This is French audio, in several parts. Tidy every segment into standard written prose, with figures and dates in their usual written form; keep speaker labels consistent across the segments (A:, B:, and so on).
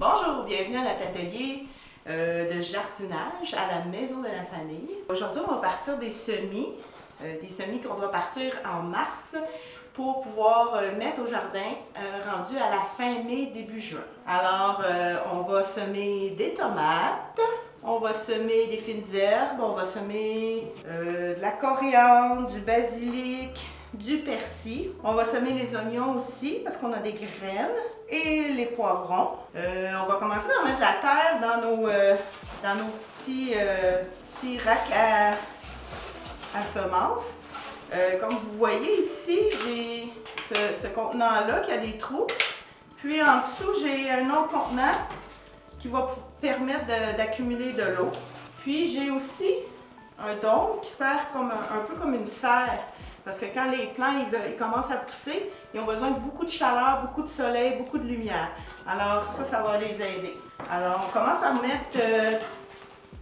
A: Bonjour, bienvenue à notre atelier de jardinage à la Maison de la Famille. Aujourd'hui, on va partir des semis qu'on doit partir en mars pour pouvoir mettre au jardin rendu à la fin mai, début juin. Alors, on va semer des tomates, on va semer des fines herbes, on va semer de la coriandre, du basilic, du persil. On va semer les oignons aussi parce qu'on a des graines et les poivrons. On va commencer par mettre la terre dans nos petits racks à semences. Comme vous voyez ici, j'ai ce contenant-là qui a des trous. Puis en dessous, j'ai un autre contenant qui va permettre d'accumuler de l'eau. Puis j'ai aussi un dôme qui sert comme un peu comme une serre. Parce que quand les plants ils commencent à pousser, ils ont besoin de beaucoup de chaleur, beaucoup de soleil, beaucoup de lumière. Alors ça va les aider. Alors on commence par mettre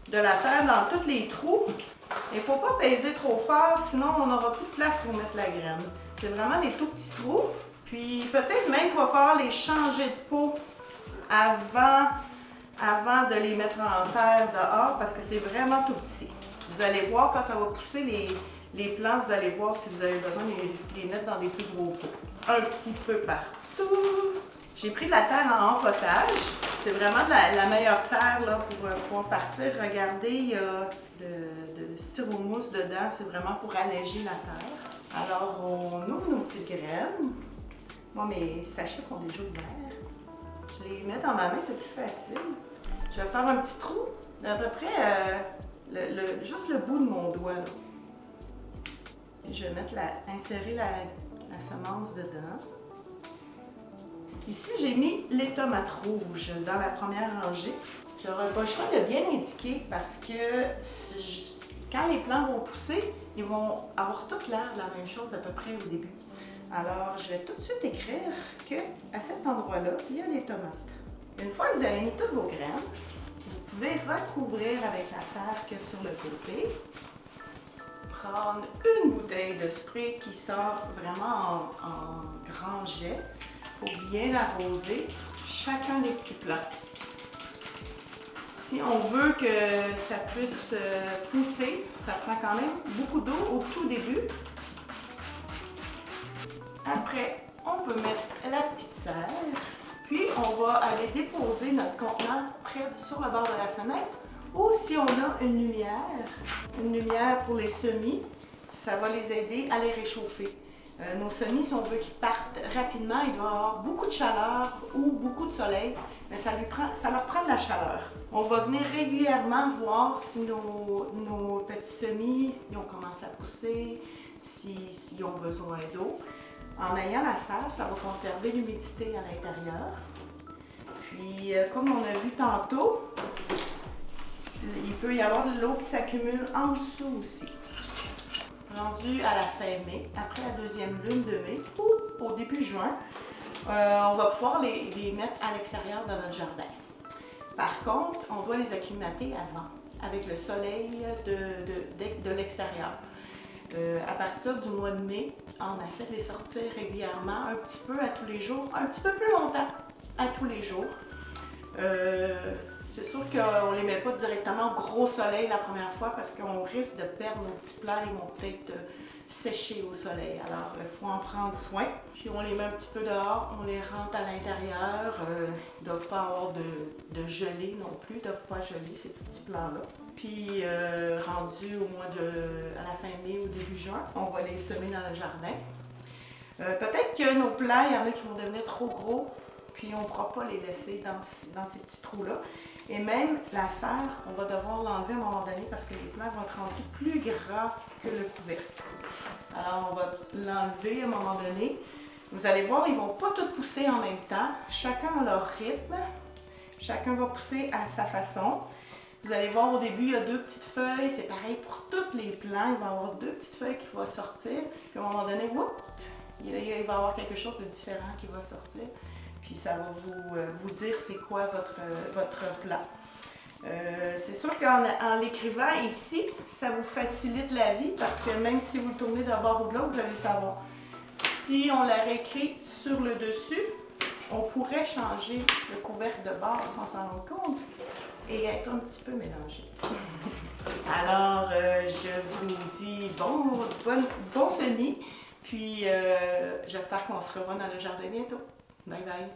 A: de la terre dans tous les trous. Il ne faut pas peser trop fort, sinon on n'aura plus de place pour mettre la graine. C'est vraiment des tout petits trous. Puis peut-être même qu'il va falloir les changer de pot avant de les mettre en terre dehors parce que c'est vraiment tout petit. Vous allez voir quand ça va pousser les plants, vous allez voir si vous avez besoin de les mettre dans des plus gros pots. Un petit peu partout. J'ai pris de la terre en empotage. C'est vraiment la meilleure terre là, pour pouvoir partir. Regardez, il y a de styromousse dedans. C'est vraiment pour alléger la terre. Alors, on ouvre nos petites graines. Moi, mes sachets sont déjà ouverts. Je les mets dans ma main, c'est plus facile. Je vais faire un petit trou d'à peu près juste le bout de mon doigt. Là. Je vais insérer la semence dedans. Ici, j'ai mis les tomates rouges dans la première rangée. Je n'aurai pas le choix de bien indiquer parce que quand les plants vont pousser, ils vont avoir toute l'air de la même chose à peu près au début. Alors, je vais tout de suite écrire qu'à cet endroit-là, il y a des tomates. Une fois que vous avez mis toutes vos graines, vous pouvez recouvrir avec la terre que sur le côté. Prendre une bouteille de spray qui sort vraiment en grand jet pour bien arroser chacun des petits plants. Si on veut que ça puisse pousser, ça prend quand même beaucoup d'eau au tout début. Après, on peut mettre la petite serre, puis on va aller déposer notre contenant près sur le bord de la fenêtre. Ou si on a une lumière pour les semis, ça va les aider à les réchauffer. Nos semis, si on veut qu'ils partent rapidement, il doit avoir beaucoup de chaleur ou beaucoup de soleil, mais ça leur prend de la chaleur. On va venir régulièrement voir si nos petits semis ils ont commencé à pousser, s'ils ont besoin d'eau. En ayant la serre, ça va conserver l'humidité à l'intérieur. Puis, comme on a vu tantôt, il peut y avoir de l'eau qui s'accumule en dessous aussi. Rendu à la fin mai, après la deuxième lune de mai ou au début juin, on va pouvoir les mettre à l'extérieur de notre jardin. Par contre, on doit les acclimater avant, avec le soleil de l'extérieur. À partir du mois de mai, on essaie de les sortir régulièrement, un petit peu à tous les jours, un petit peu plus longtemps à tous les jours. C'est sûr qu'on ne les met pas directement au gros soleil la première fois parce qu'on risque de perdre nos petits plants, ils vont peut-être sécher au soleil. Alors, il faut en prendre soin. Puis on les met un petit peu dehors, on les rentre à l'intérieur. Ils ne doivent pas avoir de gelée non plus, ils ne doivent pas geler ces petits plants-là. Puis rendu à la fin mai ou début juin, on va les semer dans le jardin. Peut-être que nos plants, il y en a qui vont devenir trop gros, puis on ne pourra pas les laisser dans ces petits trous-là. Et même la serre, on va devoir l'enlever à un moment donné parce que les plants vont être rendus plus grands que le couvercle. Alors on va l'enlever à un moment donné. Vous allez voir, ils ne vont pas tous pousser en même temps. Chacun a leur rythme. Chacun va pousser à sa façon. Vous allez voir au début, il y a deux petites feuilles. C'est pareil pour tous les plants. Il va y avoir deux petites feuilles qui vont sortir. Puis à un moment donné, whoop, il va y avoir quelque chose de différent qui va sortir. Puis ça va vous dire c'est quoi votre plat. C'est sûr qu'en l'écrivant ici, ça vous facilite la vie parce que même si vous le tournez d'un bord ou de l'autre, vous allez savoir. Si on la réécrit sur le dessus, on pourrait changer le couvercle de base sans s'en rendre compte et être un petit peu mélangé. Alors, je vous dis bon semis, puis j'espère qu'on se revoit dans le jardin bientôt. Bye bye!